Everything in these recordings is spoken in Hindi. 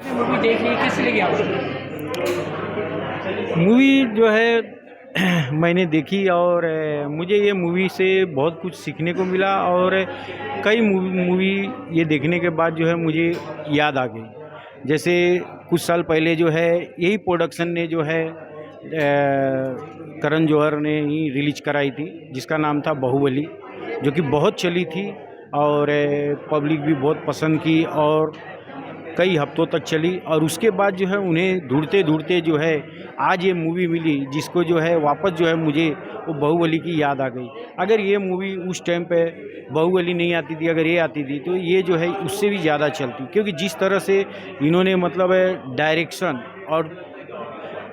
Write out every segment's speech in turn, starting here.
मूवी देख ली, कैसी लगी आपको? मूवी जो है मैंने देखी और मुझे ये मूवी से बहुत कुछ सीखने को मिला और कई मूवी ये देखने के बाद जो है मुझे याद आ गई। जैसे कुछ साल पहले जो है यही प्रोडक्शन ने जो है करण जौहर ने ही रिलीज कराई थी, जिसका नाम था बाहुबली, जो कि बहुत चली थी और पब्लिक भी बहुत पसंद की और कई हफ्तों तक चली। और उसके बाद जो है उन्हें ढूंढते ढूंढते जो है आज ये मूवी मिली, जिसको जो है वापस जो है मुझे वो बाहुबली की याद आ गई। अगर ये मूवी उस टाइम पे बाहुबली नहीं आती थी, अगर ये आती थी तो ये जो है उससे भी ज़्यादा चलती, क्योंकि जिस तरह से इन्होंने मतलब डायरेक्शन और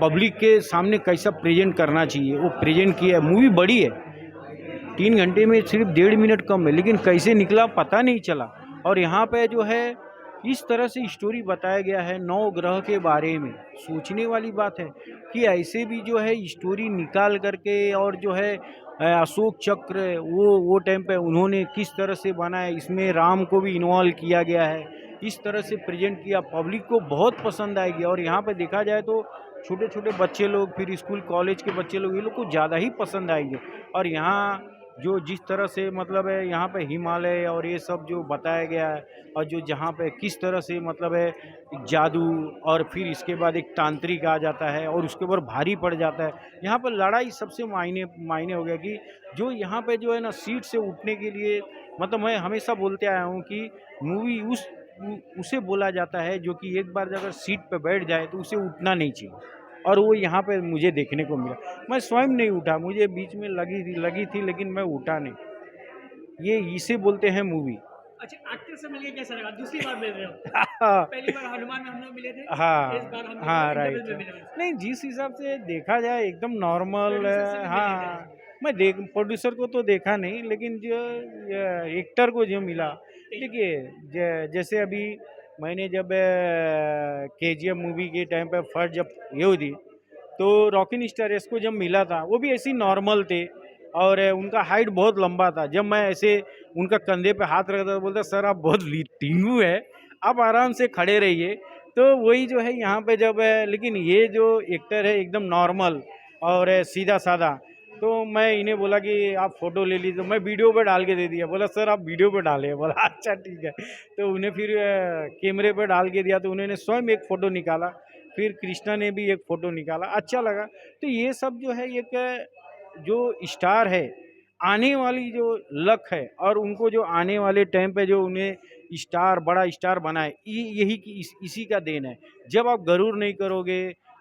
पब्लिक के सामने कैसा प्रेजेंट करना चाहिए वो प्रेजेंट किया है। मूवी बड़ी है, 3 घंटे में सिर्फ 1.5 मिनट कम है, लेकिन कैसे निकला पता नहीं चला। और यहाँ पे जो है इस तरह से स्टोरी बताया गया है 9 ग्रह के बारे में। सोचने वाली बात है कि ऐसे भी जो है स्टोरी निकाल करके और जो है अशोक चक्र वो टाइम पे उन्होंने किस तरह से बनाया, इसमें राम को भी इन्वॉल्व किया गया है, इस तरह से प्रेजेंट किया, पब्लिक को बहुत पसंद आएगी। और यहाँ पे देखा जाए तो छोटे छोटे बच्चे लोग, फिर स्कूल कॉलेज के बच्चे लोग, ये लोग को ज़्यादा ही पसंद आएंगे। और यहाँ जो जिस तरह से मतलब है यहाँ पे हिमालय और ये सब जो बताया गया है, और जो जहाँ पे किस तरह से मतलब है जादू, और फिर इसके बाद एक तांत्रिक आ जाता है और उसके ऊपर भारी पड़ जाता है। यहाँ पर लड़ाई सबसे मायने मायने हो गया कि जो यहाँ पे जो है ना सीट से उठने के लिए, मतलब मैं हमेशा बोलते आया हूँ कि मूवी उसे बोला जाता है जो कि एक बार अगर सीट पे बैठ जाए तो उसे उठना नहीं चाहिए। और वो यहाँ पे मुझे देखने को मिला। मैं स्वयं नहीं उठा, मुझे बीच में लगी थी लेकिन मैं उठा नहीं। ये इसे बोलते हैं मूवी। अच्छा, एक्टर से मिलके कैसा लगा? दूसरी बार मिल रहे हो। हाँ पहली बार हनुमान में हम लोग मिले थे, इस हाँ बार हम हाँ, लोग इंटरवल राइट। में मिले हैं। नहीं, जिस हिसाब से देखा जाए एकदम नॉर्मल प्रोड्यूसर से भी मिले थे। हाँ। मैं देख प्रोड्यूसर को तो देखा नहीं, लेकिन जो एक्टर को जो मिला, देखिए जैसे अभी मैंने जब KGF मूवी के टाइम पे फर्स्ट जब ये हुई थी, तो रॉकिन स्टार इसको जब मिला था वो भी ऐसी नॉर्मल थे और उनका हाइट बहुत लंबा था। जब मैं ऐसे उनका कंधे पे हाथ रखता था, बोलता सर आप बहुत टीनू है, आप आराम से खड़े रहिए। तो वही जो है यहाँ पे जब लेकिन ये जो एक्टर है एकदम नॉर्मल और सीधा साधा। तो मैं इन्हें बोला कि आप फ़ोटो ले लीजिए, मैं वीडियो पे डाल के दे दिया। बोला सर आप वीडियो पे डालें, बोला अच्छा ठीक है। तो उन्हें फिर कैमरे पे डाल के दिया, तो उन्होंने स्वयं एक फ़ोटो निकाला, फिर कृष्णा ने भी एक फ़ोटो निकाला, अच्छा लगा। तो ये सब जो है एक जो स्टार है, आने वाली जो लक है, और उनको जो आने वाले टाइम पे जो उन्हें स्टार बड़ा स्टार बनाए, यही की इसी का देन है। जब आप गरूर नहीं करोगे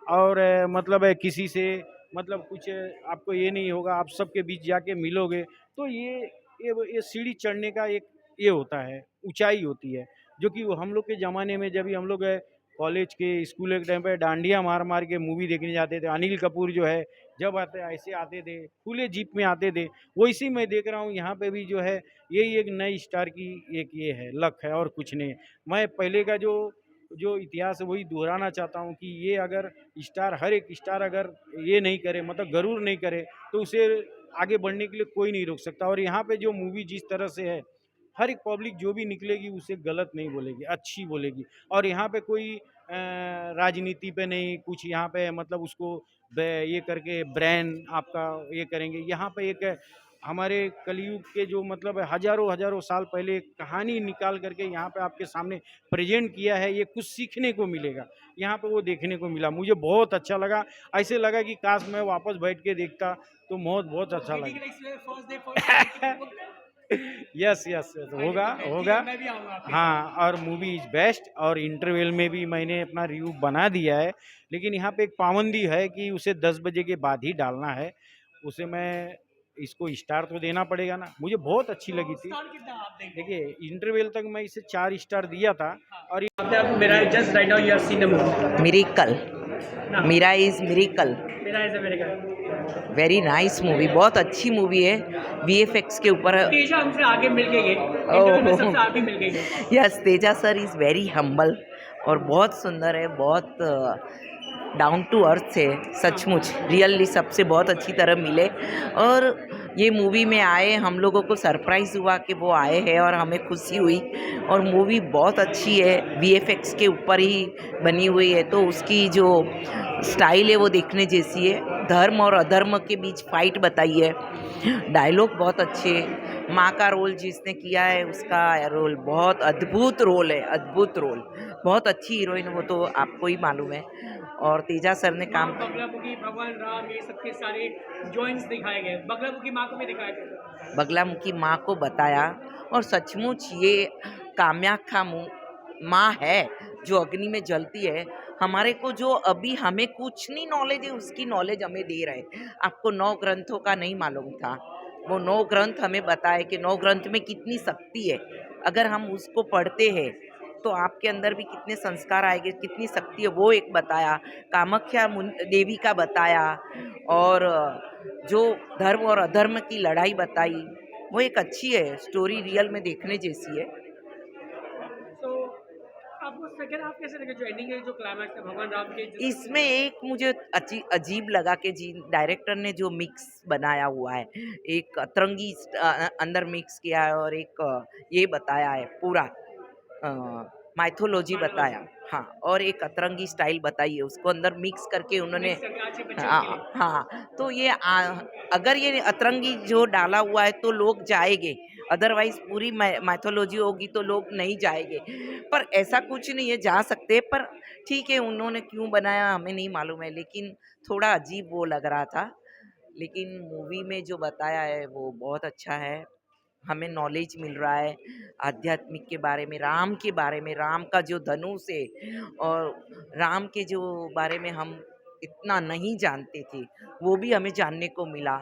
और मतलब किसी से मतलब कुछ आपको ये नहीं होगा, आप सबके बीच जाके मिलोगे, तो ये सीढ़ी चढ़ने का एक ये होता है, ऊंचाई होती है। जो कि वो हम लोग के ज़माने में जब भी हम लोग कॉलेज के स्कूल के टाइम पे डांडिया मार मार के मूवी देखने जाते थे, अनिल कपूर जो है जब आते ऐसे आते थे, खुले जीप में आते थे, वैसे मैं देख रहा हूँ यहाँ पे भी जो है यही एक नई स्टार की एक ये है लक है, और कुछ नहीं। मैं पहले का जो जो इतिहास है वही दोहराना चाहता हूँ कि ये अगर स्टार, हर एक स्टार अगर ये नहीं करे, मतलब गरूर नहीं करे, तो उसे आगे बढ़ने के लिए कोई नहीं रोक सकता। और यहाँ पे जो मूवी जिस तरह से है, हर एक पब्लिक जो भी निकलेगी उसे गलत नहीं बोलेगी, अच्छी बोलेगी। और यहाँ पे कोई राजनीति पे नहीं कुछ, यहाँ पे मतलब उसको ये करके ब्रांड आपका ये करेंगे। यहाँ पे एक हमारे कलयुग के जो मतलब हजारों हजारों साल पहले एक कहानी निकाल करके यहाँ पे आपके सामने प्रेजेंट किया है। ये कुछ सीखने को मिलेगा, यहाँ पे वो देखने को मिला, मुझे बहुत अच्छा लगा। ऐसे लगा कि काश मैं वापस बैठ के देखता तो बहुत बहुत अच्छा लगा। यस यस यस, होगा होगा। मैं भी आऊँगा आपके साथ। हाँ, और मूवी इज बेस्ट, और इंटरवल में भी मैंने अपना रिव्यू बना दिया है। लेकिन यहाँ पे एक पाबंदी है कि उसे 10 बजे के बाद ही डालना है। उसे मैं इसको स्टार तो देना पड़ेगा ना, मुझे बहुत अच्छी लगी थी। स्टार कितना आप देंगे? देखिए इंटरवल तक मैं इसे 4 स्टार दिया था। और मेरा just right now you have seen the movie. Miracle, ना मीरा इज़ मिरेकल, मेरा ऐसा मेरे का वेरी नाइस मूवी, बहुत अच्छी मूवी है। VFX के ऊपर तेजा हमसे आगे मिल गई है, इंटरव्यू में सबसे आगे मिल गई है। Yes, Teja sir is very humble और बहुत सुंदर है, बहुत डाउन टू अर्थ है, सचमुच रियली सबसे बहुत अच्छी तरह मिले। और ये मूवी में आए, हम लोगों को सरप्राइज़ हुआ कि वो आए हैं और हमें खुशी हुई। और मूवी बहुत अच्छी है, वीएफएक्स के ऊपर ही बनी हुई है, तो उसकी जो स्टाइल है वो देखने जैसी है। धर्म और अधर्म के बीच फाइट बताई है, डायलॉग बहुत अच्छे। माँ का रोल जिसने किया है उसका रोल बहुत अद्भुत रोल है, अद्भुत रोल। बहुत अच्छी हीरोइन, वो तो आपको ही मालूम है। और तेजा सर ने काम बगलामुखी, भगवान राम, ये सबके सारे जॉइंट्स दिखाए गए। बगलामुखी माँ को भी दिखाया गया। बगलामुखी माँ को बताया। और सचमुच ये कामाख्या माँ है जो अग्नि में जलती है। हमारे को जो अभी हमें कुछ नहीं नॉलेज है, उसकी नॉलेज हमें दे रहे हैं। आपको 9 ग्रंथों का नहीं मालूम था, वो 9 ग्रंथ हमें बताए कि 9 ग्रंथ में कितनी शक्ति है। अगर हम उसको पढ़ते हैं तो आपके अंदर भी कितने संस्कार आएंगे, कितनी शक्ति है, वो एक बताया। कामाख्या देवी का बताया। और जो धर्म और अधर्म की लड़ाई बताई, वो एक अच्छी है स्टोरी, रियल में देखने जैसी है। तो आपको सेकंड हाफ कैसे लगे, जो एंडिंग है, जो क्लाइमैक्स है भगवान राम के इसमें एक मुझे अजीब लगा कि जी डायरेक्टर ने जो मिक्स बनाया हुआ है, एक अतरंगी अंदर मिक्स किया है और एक ये बताया है पूरा माइथोलॉजी बताया। हाँ, और एक अतरंगी स्टाइल बताई है, उसको अंदर मिक्स करके उन्होंने। हाँ हाँ, तो ये अगर ये अतरंगी जो डाला हुआ है तो लोग जाएंगे, अदरवाइज पूरी माइथोलॉजी होगी तो लोग नहीं जाएंगे। पर ऐसा कुछ नहीं है, जा सकते हैं, पर ठीक है उन्होंने क्यों बनाया हमें नहीं मालूम है, लेकिन थोड़ा अजीब वो लग रहा था। लेकिन मूवी में जो बताया है वो बहुत अच्छा है, हमें नॉलेज मिल रहा है आध्यात्मिक के बारे में, राम का जो धनुष है और राम के जो बारे में हम इतना नहीं जानते थे, वो भी हमें जानने को मिला।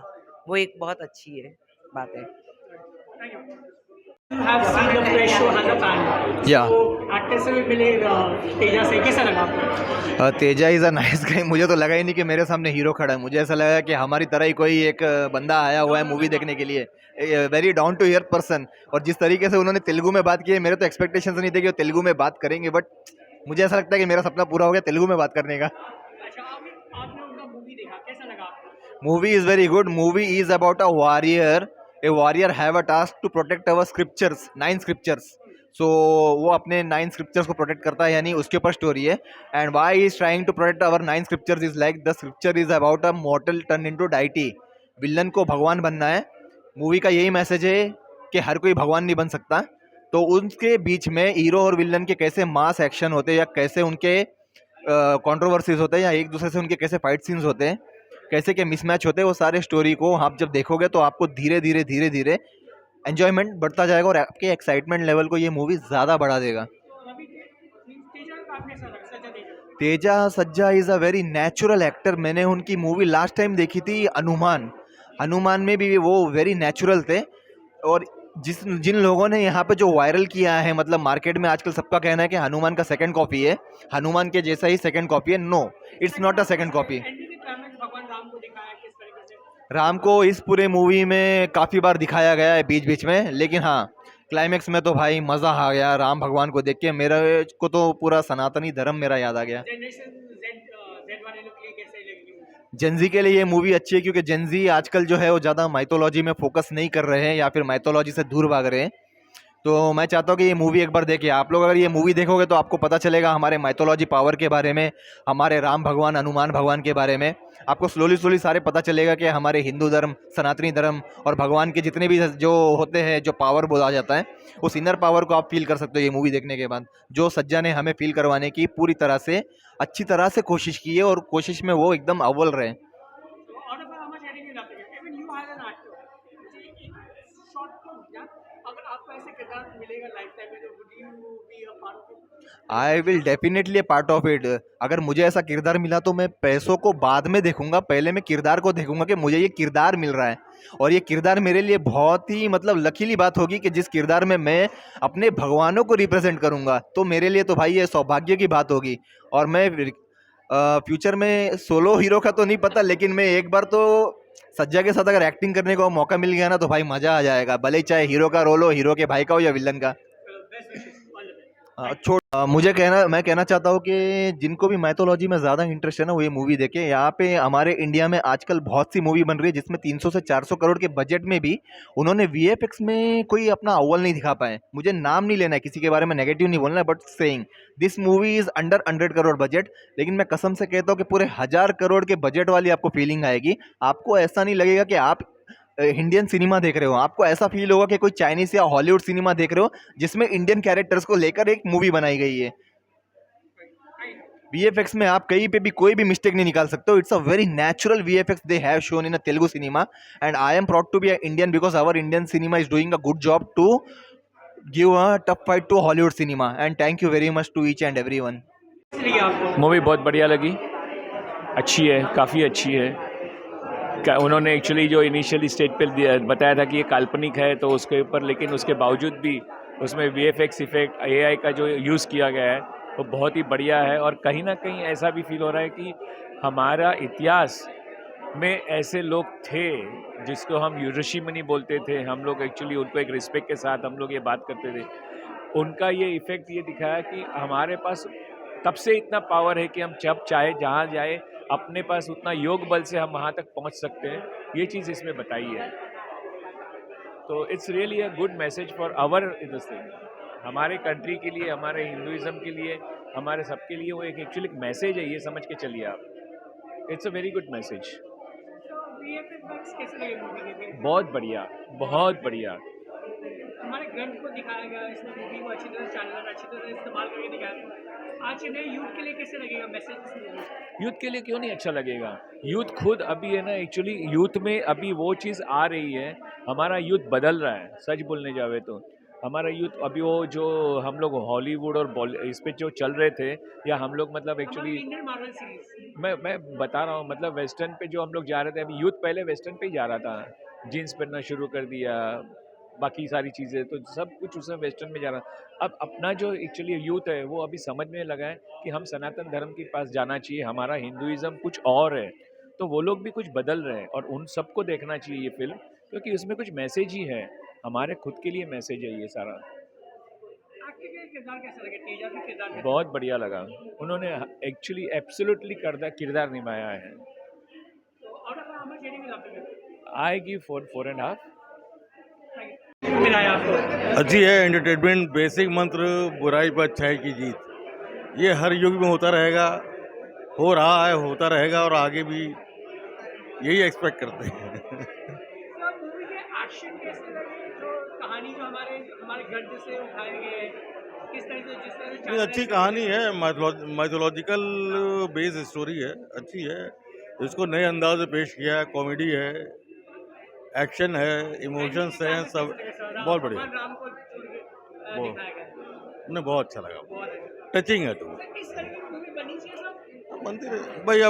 वो एक बहुत अच्छी है बात है। You have seen the fresh show as a fan. Yeah. So actor से भी मिले तेजा से, कैसा लगा आपको? Teja is a nice guy. मुझे तो लगा ही नहीं कि मेरे सामने हीरो खड़ा है। मुझे ऐसा लगा कि हमारी तरह ही कोई एक बंदा आया हुआ है मूवी देखने के लिए, very down to earth person. और जिस तरीके से उन्होंने तेलुगु में बात की है, मेरे तो एक्सपेक्टेशंस नहीं थे कि वो तेलुगु में बात करेंगे, बट मुझे ऐसा लगता है कि मेरा सपना पूरा हो गया तेलुगु में बात करने का। अच्छा, आपने उनका मूवी देखा, कैसा लगा आपको? Movie is very good. Movie is about a warrior. A warrior have a task to protect our scriptures, 9 scriptures. So वो अपने 9 स्क्रिप्चर्स को प्रोटेक्ट करता है, यानी उसके ऊपर स्टोरी है। And why is trying to protect our 9 scriptures is like the scripture is about a mortal turn into deity. Villain को भगवान बनना है। मूवी का यही मैसेज है कि हर कोई भगवान नहीं बन सकता। तो उनके बीच में हीरो और विलन के कैसे मास एक्शन होते हैं, या कैसे उनके कंट्रोवर्सीज होते हैं, या एक दूसरे से उनके कैसे फाइट सीन्स होते हैं, कैसे के मिसमैच होते हैं, वो सारे स्टोरी को आप जब देखोगे तो आपको धीरे धीरे एंजॉयमेंट बढ़ता जाएगा और आपके एक्साइटमेंट लेवल को ये मूवी ज़्यादा बढ़ा देगा। तेजा सज्जा is a very natural actor. मैंने उनकी मूवी लास्ट टाइम देखी थी हनुमान में भी वो वेरी नेचुरल थे। और जिन लोगों ने यहाँ पे जो वायरल किया है, मतलब मार्केट में आजकल सबका कहना है कि हनुमान का सेकंड कॉपी है, हनुमान के जैसा ही सेकंड कॉपी है। No, it's not a second copy. भगवान राम को दिखाया किस तरीके से? राम को इस पूरे मूवी में काफ़ी बार दिखाया गया है बीच बीच में, लेकिन हाँ क्लाइमेक्स में तो भाई मज़ा आ गया राम भगवान को देख के। मेरे को तो पूरा सनातनी धर्म मेरा याद आ गया। जनरेशन जेड वाले लोग के लिए कैसे लगी? जेंजी के लिए ये मूवी अच्छी है, क्योंकि जेंजी आजकल जो है वो ज़्यादा माइथोलॉजी में फोकस नहीं कर रहे हैं, या फिर माइथोलॉजी से दूर भाग रहे हैं। तो मैं चाहता हूँ कि ये मूवी एक बार देखिए आप लोग। अगर ये मूवी देखोगे तो आपको पता चलेगा हमारे माइथोलॉजी पावर के बारे में, हमारे राम भगवान हनुमान भगवान के बारे में। आपको स्लोली सारे पता चलेगा कि हमारे हिंदू धर्म, सनातनी धर्म और भगवान के जितने भी जो होते हैं, जो पावर बोला जाता है, उस इनर पावर को आप फील कर सकते हो ये मूवी देखने के बाद। जो सज्जा ने हमें फील करवाने की पूरी तरह से अच्छी तरह से कोशिश की है, और कोशिश में वो एकदम अव्वल रहे। I will definitely A part of it. अगर मुझे ऐसा किरदार मिला तो मैं पैसों को बाद में देखूंगा, पहले मैं किरदार को देखूंगा कि मुझे ये किरदार मिल रहा है। और ये किरदार मेरे लिए बहुत ही मतलब लकीली बात होगी कि जिस किरदार में मैं अपने भगवानों को रिप्रेजेंट करूंगा, तो मेरे लिए तो भाई ये सौभाग्य की बात होगी। और मैं फ्यूचर में सोलो हीरो का तो नहीं पता, लेकिन मैं एक बार तो सज्जा के साथ अगर एक्टिंग करने का मौका मिल गया ना, तो भाई मजा आ जाएगा। भले ही चाहे हीरो का रोल हो, हीरो के भाई का हो या विलन का। छोड़ मैं कहना चाहता हूँ कि जिनको भी मैथोलॉजी में ज़्यादा इंटरेस्ट है ना, वो ये मूवी देखें। यहाँ पे हमारे इंडिया में आजकल बहुत सी मूवी बन रही है जिसमें 300 से 400 करोड़ के बजट में भी उन्होंने वीएफएक्स में कोई अपना अव्वल नहीं दिखा पाए। मुझे नाम नहीं लेना है, किसी के बारे में नेगेटिव नहीं बोलना है, but saying this movie is under 100 crore budget. लेकिन मैं कसम से कहता हूँ कि पूरे 1000 करोड़ के बजट वाली आपको फीलिंग आएगी। आपको ऐसा नहीं लगेगा कि आप इंडियन सिनेमा देख रहे हो, आपको ऐसा फील होगा कि कोई चाइनीज या हॉलीवुड सिनेमा देख रहे हो जिसमें इंडियन कैरेक्टर्स को लेकर एक मूवी बनाई गई है। वीएफएक्स में आप कहीं पे भी कोई भी मिस्टेक नहीं निकाल सकते हो। It's a very natural VFX they have shown in a Telugu cinema, and I am proud to be Indian because our Indian cinema is doing a good job to give a tough fight to Hollywood cinema, and thank you very much to each and everyone. इसलिए आपको मूवी बहुत बढ़िया लगी, अच्छी है, काफ़ी अच्छी है। उन्होंने एक्चुअली जो इनिशियली स्टेज पे बताया था कि ये काल्पनिक है, तो उसके ऊपर लेकिन उसके बावजूद भी उसमें वीएफएक्स इफेक्ट एआई का जो यूज़ किया गया है वो बहुत ही बढ़िया है। और कहीं ना कहीं ऐसा भी फील हो रहा है कि हमारा इतिहास में ऐसे लोग थे जिसको हम ऋषि मुनि बोलते थे, हम लोग एक्चुअली उनको एक रिस्पेक्ट के साथ हम लोग ये बात करते थे। उनका ये इफ़ेक्ट ये दिखाया कि हमारे पास तब से इतना पावर है कि हम जब चाहे जहाँ जाए अपने पास उतना योग बल से हम वहाँ तक पहुँच सकते हैं। ये चीज़ इसमें बताई है, तो it's really a good message for our this thing, हमारे कंट्री के लिए, हमारे हिंदुइज्म के लिए, हमारे सबके लिए वो एक एक्चुअली मैसेज है, ये समझ के चलिए आप। It's a very good message. VFX कैसे लगे मूवी के? बहुत बढ़िया, बहुत बढ़िया। हमारे ग्रंथ को दिखाया गया, इसमें मूवी को अच्छी तरह चैनल अच्छी तरह इस्तेमाल करके दिखाया। आज के नए यूथ के लिए कैसे लगेगा मैसेज इस मूवी? यूथ के लिए क्यों नहीं अच्छा लगेगा? यूथ खुद अभी है ना, एक्चुअली यूथ में अभी वो चीज़ आ रही है, हमारा यूथ बदल रहा है। सच बोलने जावे तो हमारा यूथ अभी वो जो हम लोग हॉलीवुड और इस पे जो चल रहे थे, या हम लोग मतलब एक्चुअली इंडियन मार्वल सीरीज मैं बता रहा हूँ, मतलब वेस्टर्न पे जो हम लोग जा रहे थे, अभी यूथ पहले वेस्टर्न पे ही जा रहा था, जीन्स पहनना शुरू कर दिया, बाकी सारी चीज़ें, तो सब कुछ उसमें वेस्टर्न में जा रहा। अब अपना जो एक्चुअली यूथ है वो अभी समझने लगा है कि हम सनातन धर्म के पास जाना चाहिए, हमारा हिंदुइज्म कुछ और है, तो वो लोग भी कुछ बदल रहे हैं और उन सबको देखना चाहिए ये फिल्म, क्योंकि उसमें कुछ मैसेज ही है, हमारे खुद के लिए मैसेज है ये सारा। किरदार कैसा लगे? तेजा का किरदार कैसा? बहुत बढ़िया लगा, उन्होंने एक्चुअली एब्सोल्युटली किरदार निभाया है। Out of how much rating will आप गिव? I give 4.5। मिला है आपको? अच्छी है, एंटरटेनमेंट, बेसिक मंत्र बुराई पर अच्छाई की जीत, ये हर युग में होता रहेगा, हो रहा है, होता रहेगा और आगे भी यही एक्सपेक्ट करते हैं। सर मूवी के एक्शन कैसे लगे? जो कहानी जो हमारे ग्रंथ से उठाए गए हैं, किस तरह से जिस तरह से नहीं, अच्छी कहानी है, माइथोलॉजिकल बेस्ड स्टोरी है, अच्छी है, इसको नए अंदाज में पेश किया है, कॉमेडी है, एक्शन है, इमोशंस हैं, सब बहुत बढ़िया। राम को छोड़ के दिखाया गया, उन्हें बहुत अच्छा लगा, बहुत अच्छा। टचिंग है तो इस तरह की मूवी बनी चाहिए सब। बनती रहे भाई।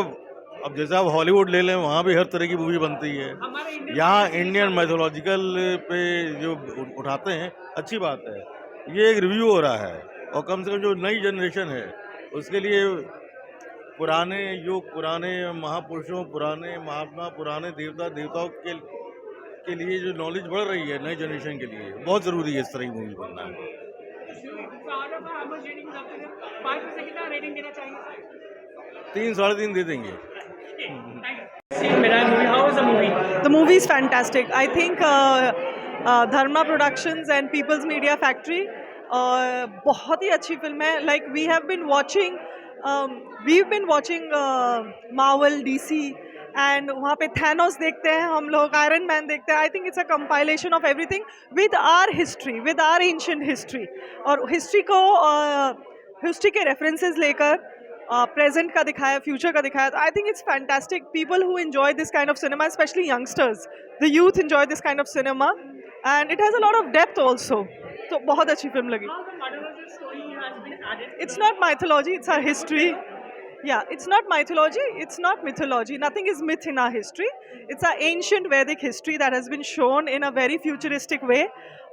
अब जैसे आप हॉलीवुड ले लें, वहाँ भी हर तरह की मूवी बनती है, हमारे यहाँ इंडियन मैथोलॉजिकल पे जो उठाते हैं, अच्छी बात है। ये एक रिव्यू हो रहा है, और कम से कम जो नई जनरेशन है उसके लिए पुराने युग, पुराने महापुरुषों, पुराने महात्मा, पुराने देवताओं के लिए जो नॉलेज बढ़ रही है नई जनरेशन के लिए, बहुत ज़रूरी है इस तरह की मूवी बनना है। रेटिंग देना चाहिए? 3 साढ़े 3 दे देंगे। The movie is fantastic. I think Dharma Productions and People's Media Factory बहुत ही अच्छी फिल्म है. Like we've been watching Marvel, DC, and वहाँ पे Thanos देखते हैं हम लोग, Iron Man देखते हैं. I think it's a compilation of everything with our history, with our ancient history. और history के references लेकर present का दिखाया, future का दिखाया. I think it's fantastic. People who enjoy this kind of cinema, especially youngsters, the youth enjoy this kind of cinema, and it has a lot of depth also. तो बहुत अच्छी फिल्म लगी. It's not mythology, it's our history. Yeah, it's not mythology, it's not mythology. Nothing is myth in our history. It's our ancient Vedic history that has been shown in a very futuristic way.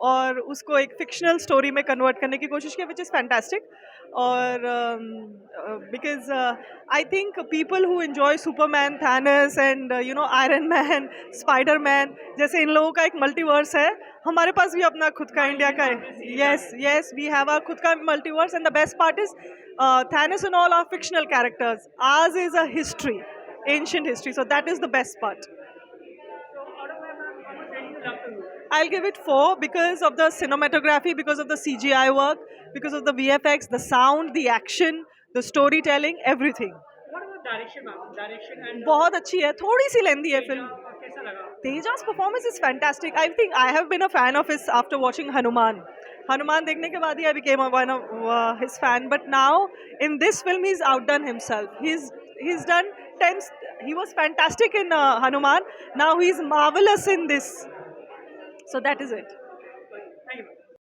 और उसको एक फिक्शनल स्टोरी में कन्वर्ट करने की कोशिश की, विच इज़ फैंटास्टिक. और because I think people who enjoy Superman, Thanos and you know iron man, Spiderman, जैसे इन लोगों का एक मल्टीवर्स है, हमारे पास भी अपना खुद का इंडिया का है. Yes yes, we have our खुद का multiverse. And the best part is Thanos and all are fictional characters. Ours is a history, ancient history, so that is the best part. So out of 5, ma'am, how much rating you love the movie? I'll give it 4 because of the cinematography, because of the CGI work, because of the VFX, the sound, the action, the storytelling, everything. What about direction, ma'am? Direction and बहुत अच्छी है, थोड़ी सी लेंदी है फिल्म. कैसा लगा? Teja's performance is fantastic. I think I have been a fan of his after watching Hanuman. Hanuman देखने के बाद ही I became one of his fan. But now in this film he's outdone himself. He's done 10. He was fantastic in Hanuman. Now he's marvelous in this. So that is it.